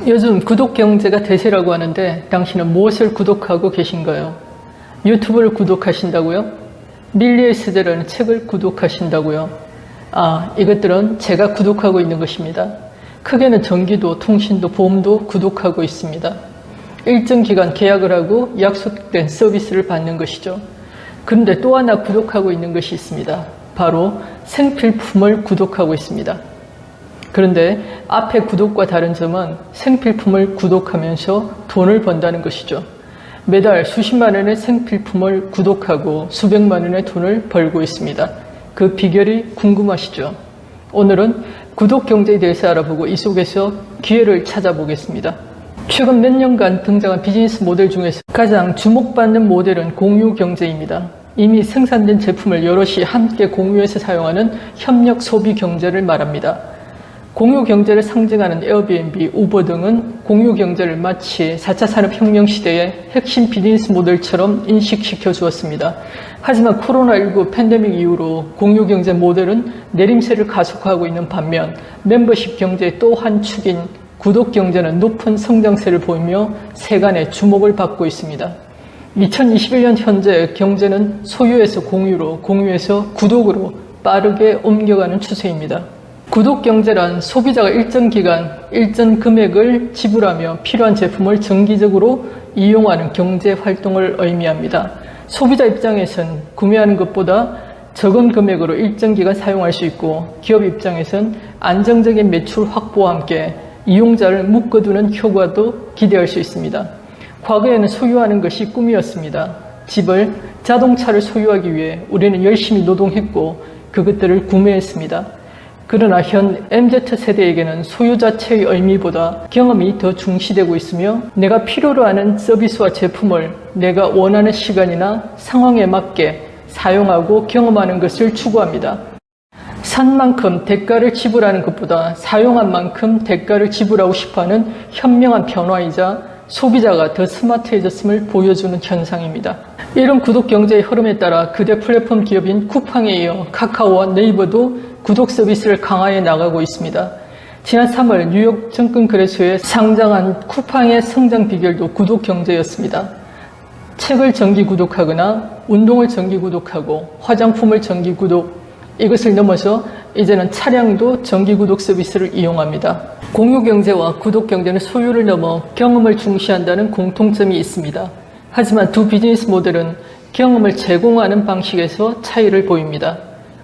요즘 구독 경제가 대세라고 하는데 당신은 무엇을 구독하고 계신가요? 유튜브를 구독하신다고요? 밀리에스제라는 책을 구독하신다고요? 이것들은 제가 구독하고 있는 것입니다. 크게는 전기도, 통신도, 보험도 구독하고 있습니다. 일정 기간 계약을 하고 약속된 서비스를 받는 것이죠. 그런데 또 하나 구독하고 있는 것이 있습니다. 바로 생필품을 구독하고 있습니다. 그런데 앞에 구독과 다른 점은 생필품을 구독하면서 돈을 번다는 것이죠. 매달 수십만 원의 생필품을 구독하고 수백만 원의 돈을 벌고 있습니다. 그 비결이 궁금하시죠? 오늘은 구독 경제에 대해서 알아보고 이 속에서 기회를 찾아보겠습니다. 최근 몇 년간 등장한 비즈니스 모델 중에서 가장 주목받는 모델은 공유 경제입니다. 이미 생산된 제품을 여럿이 함께 공유해서 사용하는 협력 소비 경제를 말합니다. 공유 경제를 상징하는 에어비앤비, 우버 등은 공유 경제를 마치 4차 산업혁명 시대의 핵심 비즈니스 모델처럼 인식시켜 주었습니다. 하지만 코로나19 팬데믹 이후로 공유 경제 모델은 내림세를 가속화하고 있는 반면 멤버십 경제의 또 한 축인 구독 경제는 높은 성장세를 보이며 세간의 주목을 받고 있습니다. 2021년 현재 경제는 소유에서 공유로, 공유에서 구독으로 빠르게 옮겨가는 추세입니다. 구독 경제란 소비자가 일정 기간, 일정 금액을 지불하며 필요한 제품을 정기적으로 이용하는 경제 활동을 의미합니다. 소비자 입장에선 구매하는 것보다 적은 금액으로 일정 기간 사용할 수 있고, 기업 입장에선 안정적인 매출 확보와 함께 이용자를 묶어두는 효과도 기대할 수 있습니다. 과거에는 소유하는 것이 꿈이었습니다. 집을, 자동차를 소유하기 위해 우리는 열심히 노동했고 그것들을 구매했습니다. 그러나 현 MZ세대에게는 소유 자체의 의미보다 경험이 더 중시되고 있으며 내가 필요로 하는 서비스와 제품을 내가 원하는 시간이나 상황에 맞게 사용하고 경험하는 것을 추구합니다. 산 만큼 대가를 지불하는 것보다 사용한 만큼 대가를 지불하고 싶어하는 현명한 변화이자 소비자가 더 스마트해졌음을 보여주는 현상입니다. 이런 구독 경제의 흐름에 따라 그대 플랫폼 기업인 쿠팡에 이어 카카오와 네이버도 구독 서비스를 강화해 나가고 있습니다. 지난 3월 뉴욕 증권거래소에 상장한 쿠팡의 성장 비결도 구독 경제였습니다. 책을 정기 구독하거나 운동을 정기 구독하고 화장품을 정기 구독, 이것을 넘어서 이제는 차량도 정기 구독 서비스를 이용합니다. 공유 경제와 구독 경제는 소유를 넘어 경험을 중시한다는 공통점이 있습니다. 하지만 두 비즈니스 모델은 경험을 제공하는 방식에서 차이를 보입니다.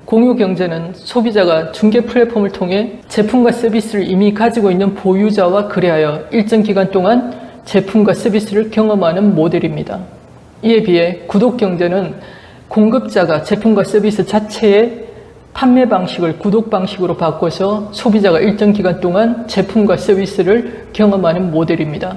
공유 경제는 소비자가 중개 플랫폼을 통해 제품과 서비스를 이미 가지고 있는 보유자와 거래하여 일정 기간 동안 제품과 서비스를 경험하는 모델입니다. 이에 비해 구독 경제는 공급자가 제품과 서비스 자체의 판매 방식을 구독 방식으로 바꿔서 소비자가 일정 기간 동안 제품과 서비스를 경험하는 모델입니다.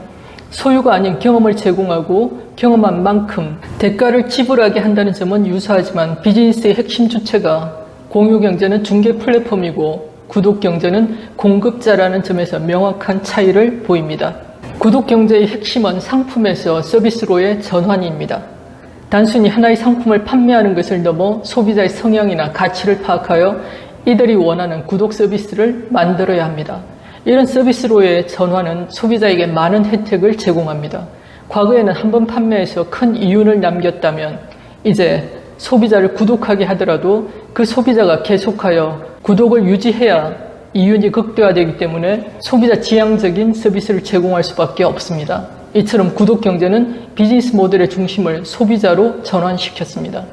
소유가 아닌 경험을 제공하고 경험한 만큼 대가를 지불하게 한다는 점은 유사하지만 비즈니스의 핵심 주체가 공유 경제는 중개 플랫폼이고 구독 경제는 공급자라는 점에서 명확한 차이를 보입니다. 구독 경제의 핵심은 상품에서 서비스로의 전환입니다. 단순히 하나의 상품을 판매하는 것을 넘어 소비자의 성향이나 가치를 파악하여 이들이 원하는 구독 서비스를 만들어야 합니다. 이런 서비스로의 전환은 소비자에게 많은 혜택을 제공합니다. 과거에는 한번 판매해서 큰 이윤을 남겼다면 이제 소비자를 구독하게 하더라도 그 소비자가 계속하여 구독을 유지해야 이윤이 극대화되기 때문에 소비자 지향적인 서비스를 제공할 수밖에 없습니다. 이처럼 구독 경제는 비즈니스 모델의 중심을 소비자로 전환시켰습니다.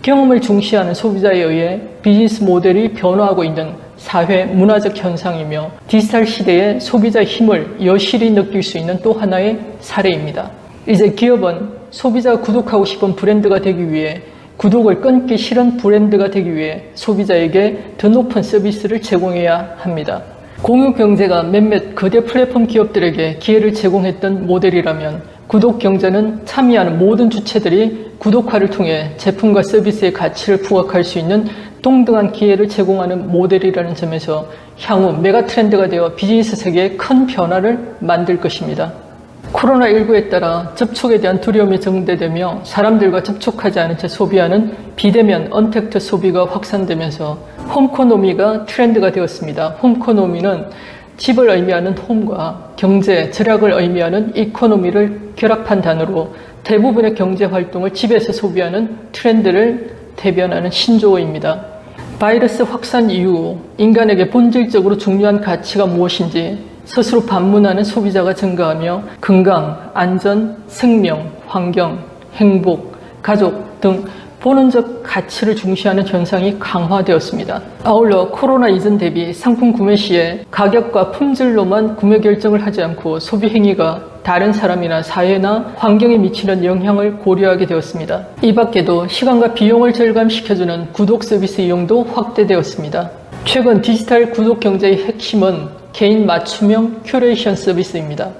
경험을 중시하는 소비자에 의해 비즈니스 모델이 변화하고 있는 사회 문화적 현상이며 디지털 시대의 소비자의 힘을 여실히 느낄 수 있는 또 하나의 사례입니다. 이제 기업은 소비자가 구독하고 싶은 브랜드가 되기 위해 구독을 끊기 싫은 브랜드가 되기 위해 소비자에게 더 높은 서비스를 제공해야 합니다. 공유 경제가 몇몇 거대 플랫폼 기업들에게 기회를 제공했던 모델이라면 구독 경제는 참여하는 모든 주체들이 구독화를 통해 제품과 서비스의 가치를 부각할 수 있는 동등한 기회를 제공하는 모델이라는 점에서 향후 메가 트렌드가 되어 비즈니스 세계에 큰 변화를 만들 것입니다. 코로나19에 따라 접촉에 대한 두려움이 증대되며 사람들과 접촉하지 않은 채 소비하는 비대면 언택트 소비가 확산되면서 홈코노미가 트렌드가 되었습니다. 홈코노미는 집을 의미하는 홈과 경제, 절약을 의미하는 이코노미를 결합한 단어로 대부분의 경제 활동을 집에서 소비하는 트렌드를 대변하는 신조어입니다. 바이러스 확산 이후 인간에게 본질적으로 중요한 가치가 무엇인지 스스로 반문하는 소비자가 증가하며 건강, 안전, 생명, 환경, 행복, 가족 등 본원적 가치를 중시하는 현상이 강화되었습니다. 아울러 코로나 이전 대비 상품 구매 시에 가격과 품질로만 구매 결정을 하지 않고 소비 행위가 다른 사람이나 사회나 환경에 미치는 영향을 고려하게 되었습니다. 이 밖에도 시간과 비용을 절감시켜주는 구독 서비스 이용도 확대되었습니다. 최근 디지털 구독 경제의 핵심은 개인 맞춤형 큐레이션 서비스입니다.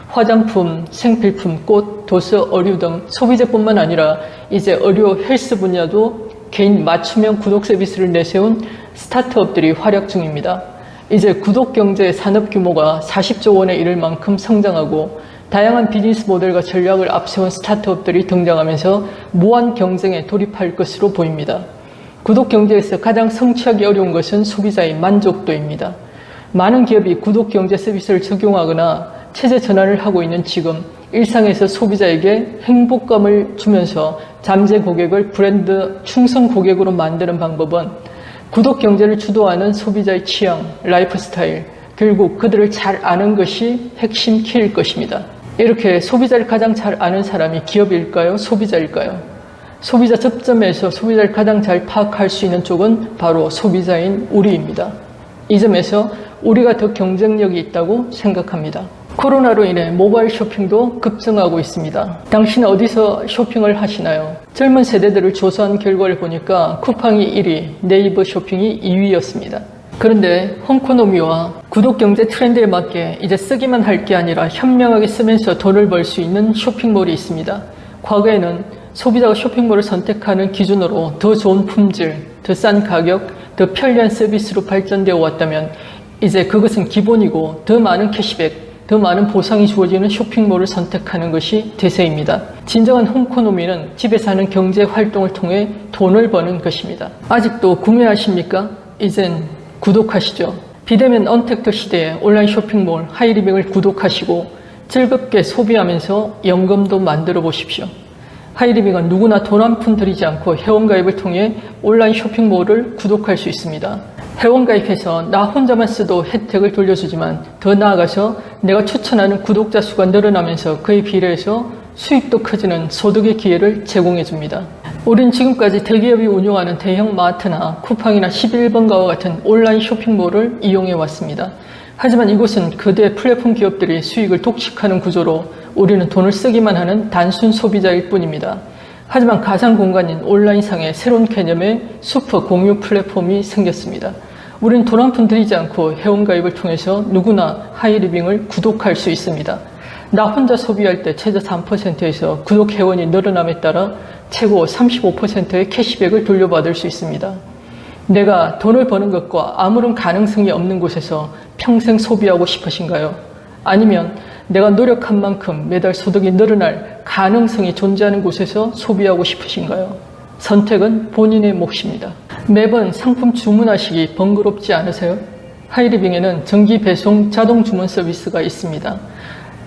화장품, 생필품, 꽃, 도서, 의류 등 소비재뿐만 아니라 이제 의료, 헬스 분야도 개인 맞춤형 구독 서비스를 내세운 스타트업들이 활약 중입니다. 이제 구독 경제의 산업 규모가 40조 원에 이를 만큼 성장하고 다양한 비즈니스 모델과 전략을 앞세운 스타트업들이 등장하면서 무한 경쟁에 돌입할 것으로 보입니다. 구독 경제에서 가장 성취하기 어려운 것은 소비자의 만족도입니다. 많은 기업이 구독 경제 서비스를 적용하거나 체제 전환을 하고 있는 지금 일상에서 소비자에게 행복감을 주면서 잠재 고객을 브랜드 충성 고객으로 만드는 방법은 구독 경제를 주도하는 소비자의 취향, 라이프 스타일, 결국 그들을 잘 아는 것이 핵심 키일 것입니다. 이렇게 소비자를 가장 잘 아는 사람이 기업일까요? 소비자일까요? 소비자 접점에서 소비자를 가장 잘 파악할 수 있는 쪽은 바로 소비자인 우리입니다. 이 점에서 우리가 더 경쟁력이 있다고 생각합니다. 코로나로 인해 모바일 쇼핑도 급증하고 있습니다. 당신은 어디서 쇼핑을 하시나요? 젊은 세대들을 조사한 결과를 보니까 쿠팡이 1위, 네이버 쇼핑이 2위였습니다. 그런데 홈코노미와 구독 경제 트렌드에 맞게 이제 쓰기만 할 게 아니라 현명하게 쓰면서 돈을 벌 수 있는 쇼핑몰이 있습니다. 과거에는 소비자가 쇼핑몰을 선택하는 기준으로 더 좋은 품질, 더 싼 가격, 더 편리한 서비스로 발전되어 왔다면 이제 그것은 기본이고 더 많은 캐시백, 더 많은 보상이 주어지는 쇼핑몰을 선택하는 것이 대세입니다. 진정한 홈코노미는 집에서 하는 경제 활동을 통해 돈을 버는 것입니다. 아직도 구매하십니까? 이젠 구독하시죠. 비대면 언택트 시대에 온라인 쇼핑몰 하이리빙을 구독하시고 즐겁게 소비하면서 연금도 만들어 보십시오. 하이리빙은 누구나 돈 한 푼 들이지 않고 회원가입을 통해 온라인 쇼핑몰을 구독할 수 있습니다. 회원가입해서 나 혼자만 써도 혜택을 돌려주지만 더 나아가서 내가 추천하는 구독자 수가 늘어나면서 그에 비례해서 수익도 커지는 소득의 기회를 제공해줍니다. 우린 지금까지 대기업이 운영하는 대형 마트나 쿠팡이나 11번가와 같은 온라인 쇼핑몰을 이용해 왔습니다. 하지만 이곳은 거대 플랫폼 기업들이 수익을 독식하는 구조로 우리는 돈을 쓰기만 하는 단순 소비자일 뿐입니다. 하지만 가상 공간인 온라인상의 새로운 개념의 슈퍼 공유 플랫폼이 생겼습니다. 우리는 돈 한 푼 들이지 않고 회원가입을 통해서 누구나 하이리빙을 구독할 수 있습니다. 나 혼자 소비할 때 최저 3%에서 구독 회원이 늘어남에 따라 최고 35%의 캐시백을 돌려받을 수 있습니다. 내가 돈을 버는 것과 아무런 가능성이 없는 곳에서 평생 소비하고 싶으신가요? 아니면 내가 노력한 만큼 매달 소득이 늘어날 가능성이 존재하는 곳에서 소비하고 싶으신가요? 선택은 본인의 몫입니다. 매번 상품 주문하시기 번거롭지 않으세요? 하이리빙에는 정기 배송 자동 주문 서비스가 있습니다.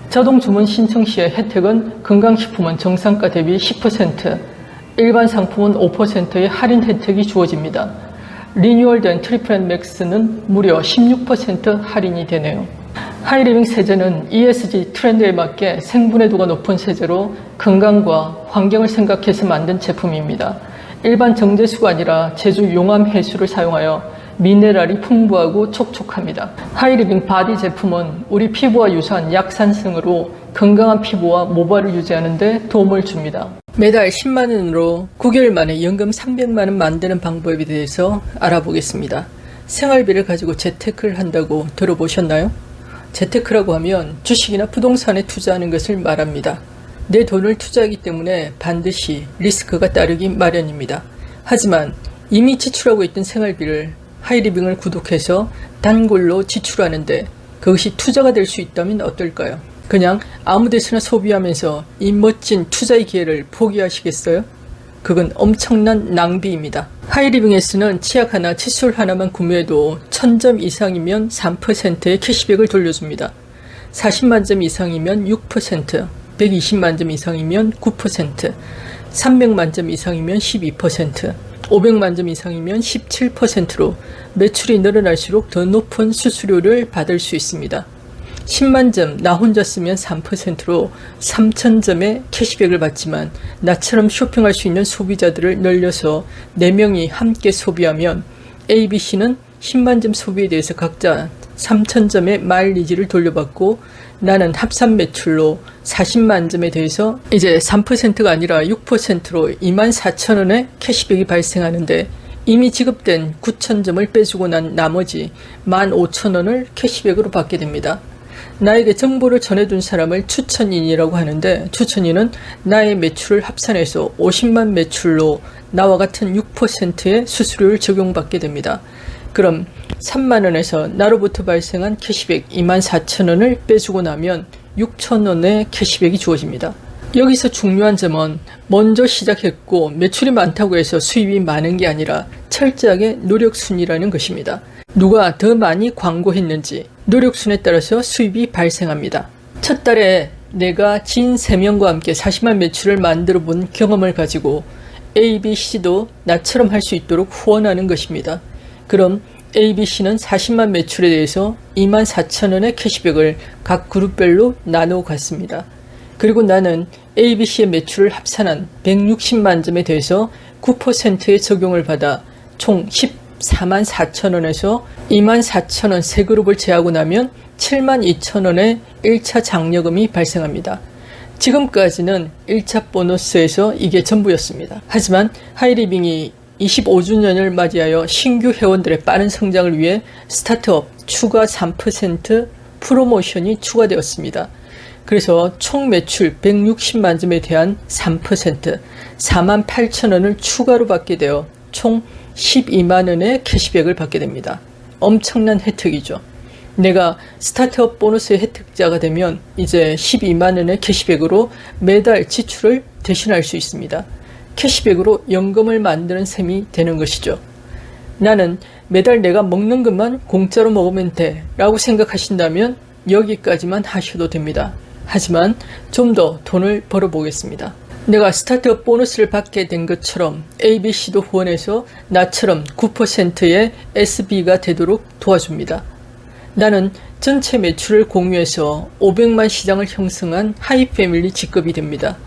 자동 주문 신청 시의 혜택은 건강식품은 정상가 대비 10%, 일반 상품은 5%의 할인 혜택이 주어집니다. 리뉴얼된 트리플&맥스는 무려 16% 할인이 되네요. 하이리빙 세제는 ESG 트렌드에 맞게 생분해도가 높은 세제로 건강과 환경을 생각해서 만든 제품입니다. 일반 정제수가 아니라 제주 용암 해수를 사용하여 미네랄이 풍부하고 촉촉합니다. 하이리빙 바디 제품은 우리 피부와 유사한 약산성으로 건강한 피부와 모발을 유지하는 데 도움을 줍니다. 매달 10만 원으로 9개월 만에 연금 300만 원 만드는 방법에 대해서 알아보겠습니다. 생활비를 가지고 재테크를 한다고 들어보셨나요? 재테크라고 하면 주식이나 부동산에 투자하는 것을 말합니다. 내 돈을 투자하기 때문에 반드시 리스크가 따르기 마련입니다. 하지만 이미 지출하고 있던 생활비를 하이리빙을 구독해서 단골로 지출하는데 그것이 투자가 될 수 있다면 어떨까요? 그냥 아무 데서나 소비하면서 이 멋진 투자의 기회를 포기하시겠어요? 그건 엄청난 낭비입니다. 하이리빙에서는 치약 하나, 칫솔 하나만 구매해도 1000점 이상이면 3%의 캐시백을 돌려줍니다. 40만 점 이상이면 6%, 120만 점 이상이면 9%, 300만 점 이상이면 12%, 500만 점 이상이면 17%로 매출이 늘어날수록 더 높은 수수료를 받을 수 있습니다. 10만 점 나 혼자 쓰면 3%로 3000점의 캐시백을 받지만 나처럼 쇼핑할 수 있는 소비자들을 늘려서 4명이 함께 소비하면 ABC는 10만 점 소비에 대해서 각자 3000점의 마일리지를 돌려받고 나는 합산 매출로 40만 점에 대해서 이제 3%가 아니라 6%로 24,000원의 캐시백이 발생하는데 이미 지급된 9,000점을 빼주고 난 나머지 15,000원을 캐시백으로 받게 됩니다. 나에게 정보를 전해준 사람을 추천인이라고 하는데 추천인은 나의 매출을 합산해서 50만 매출로 나와 같은 6%의 수수료를 적용받게 됩니다. 그럼 3만원에서 나로부터 발생한 캐시백 24,000원을 빼주고 나면 6,000원의 캐시백이 주어집니다. 여기서 중요한 점은 먼저 시작했고 매출이 많다고 해서 수입이 많은 게 아니라 철저하게 노력순이라는 것입니다. 누가 더 많이 광고했는지 노력순에 따라서 수입이 발생합니다. 첫 달에 내가 지인 3명과 함께 40만 매출을 만들어 본 경험을 가지고 ABC도 나처럼 할 수 있도록 후원하는 것입니다. 그럼 ABC는 40만 매출에 대해서 24,000원의 캐시백을 각 그룹별로 나누어 갔습니다. 그리고 나는 ABC의 매출을 합산한 160만 점에 대해서 9%의 적용을 받아 총 14만 4천원에서 24,000원 세 그룹을 제하고 나면 72,000원의 1차 장려금이 발생합니다. 지금까지는 1차 보너스에서 이게 전부였습니다. 하지만 하이리빙이 25주년을 맞이하여 신규 회원들의 빠른 성장을 위해 스타트업 추가 3% 프로모션이 추가되었습니다. 그래서 총 매출 160만 점에 대한 3% 48,000원을 추가로 받게 되어 총 12만원의 캐시백을 받게 됩니다. 엄청난 혜택이죠. 내가 스타트업 보너스의 혜택자가 되면 이제 12만원의 캐시백으로 매달 지출을 대신할 수 있습니다. 캐시백으로 연금을 만드는 셈이 되는 것이죠. 나는 매달 내가 먹는 것만 공짜로 먹으면 돼 라고 생각하신다면 여기까지만 하셔도 됩니다. 하지만 좀 더 돈을 벌어보겠습니다. 내가 스타트업 보너스를 받게 된 것처럼 ABC도 후원해서 나처럼 9%의 SB가 되도록 도와줍니다. 나는 전체 매출을 공유해서 500만 시장을 형성한 하이패밀리 직급이 됩니다.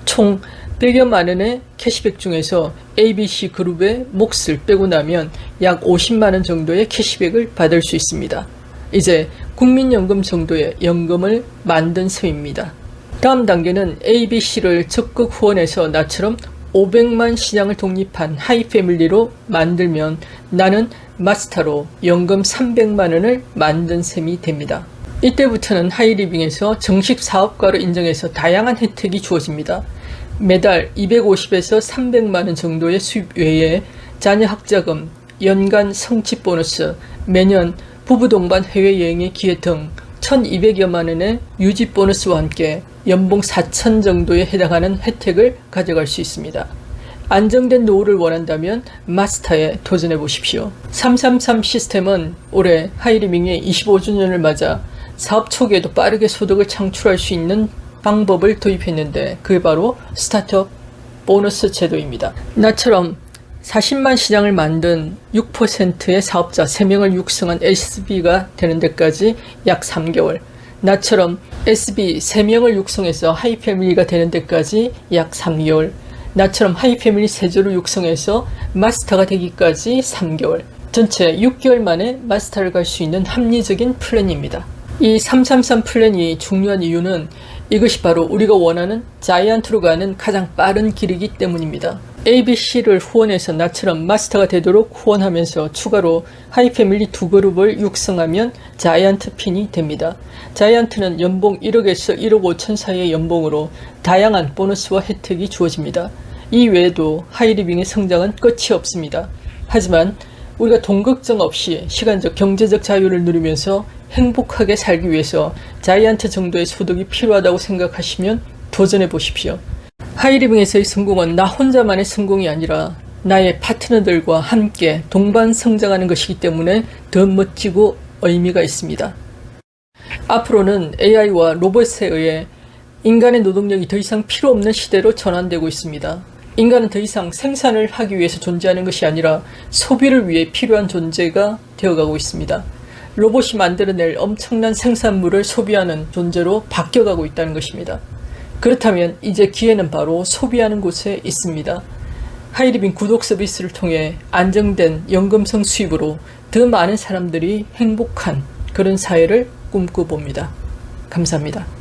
총 100여만 원의 캐시백 중에서 ABC 그룹의 몫을 빼고 나면 약 50만 원 정도의 캐시백을 받을 수 있습니다. 이제 국민연금 정도의 연금을 만든 셈입니다. 다음 단계는 ABC를 적극 후원해서 나처럼 500만 시장을 독립한 하이패밀리로 만들면 나는 마스터로 연금 300만 원을 만든 셈이 됩니다. 이때부터는 하이리빙에서 정식 사업가로 인정해서 다양한 혜택이 주어집니다. 매달 250에서 300만 원 정도의 수입 외에 자녀 학자금, 연간 성취 보너스, 매년 부부 동반 해외여행의 기회 등 1,200여만 원의 유지 보너스와 함께 연봉 4천 정도에 해당하는 혜택을 가져갈 수 있습니다. 안정된 노후를 원한다면 마스터에 도전해 보십시오. 333 시스템은 올해 하이리빙의 25주년을 맞아 사업 초기에도 빠르게 소득을 창출할 수 있는 방법을 도입했는데 그게 바로 스타트업 보너스 제도입니다. 나처럼 40만 시장을 만든 6%의 사업자 3명을 육성한 SB가 되는 데까지 약 3개월, 나처럼 SB 3명을 육성해서 하이패밀리가 되는 데까지 약 3개월, 나처럼 하이패밀리 세조를 육성해서 마스터가 되기까지 3개월, 전체 6개월 만에 마스터를 갈 수 있는 합리적인 플랜입니다. 이 333 플랜이 중요한 이유는 이것이 바로 우리가 원하는 자이언트로 가는 가장 빠른 길이기 때문입니다. ABC를 후원해서 나처럼 마스터가 되도록 후원하면서 추가로 하이패밀리 2그룹을 육성하면 자이언트 핀이 됩니다. 자이언트는 연봉 1억에서 1억 5천 사이의 연봉으로 다양한 보너스와 혜택이 주어집니다. 이 외에도 하이리빙의 성장은 끝이 없습니다. 하지만 우리가 돈 걱정 없이 시간적 경제적 자유를 누리면서 행복하게 살기 위해서 자이언트 정도의 소득이 필요하다고 생각하시면 도전해 보십시오. 하이리빙에서의 성공은 나 혼자만의 성공이 아니라 나의 파트너들과 함께 동반 성장하는 것이기 때문에 더 멋지고 의미가 있습니다. 앞으로는 AI와 로봇에 의해 인간의 노동력이 더 이상 필요 없는 시대로 전환되고 있습니다. 인간은 더 이상 생산을 하기 위해서 존재하는 것이 아니라 소비를 위해 필요한 존재가 되어가고 있습니다. 로봇이 만들어낼 엄청난 생산물을 소비하는 존재로 바뀌어가고 있다는 것입니다. 그렇다면 이제 기회는 바로 소비하는 곳에 있습니다. 하이리빙 구독 서비스를 통해 안정된 연금성 수입으로 더 많은 사람들이 행복한 그런 사회를 꿈꿔봅니다. 감사합니다.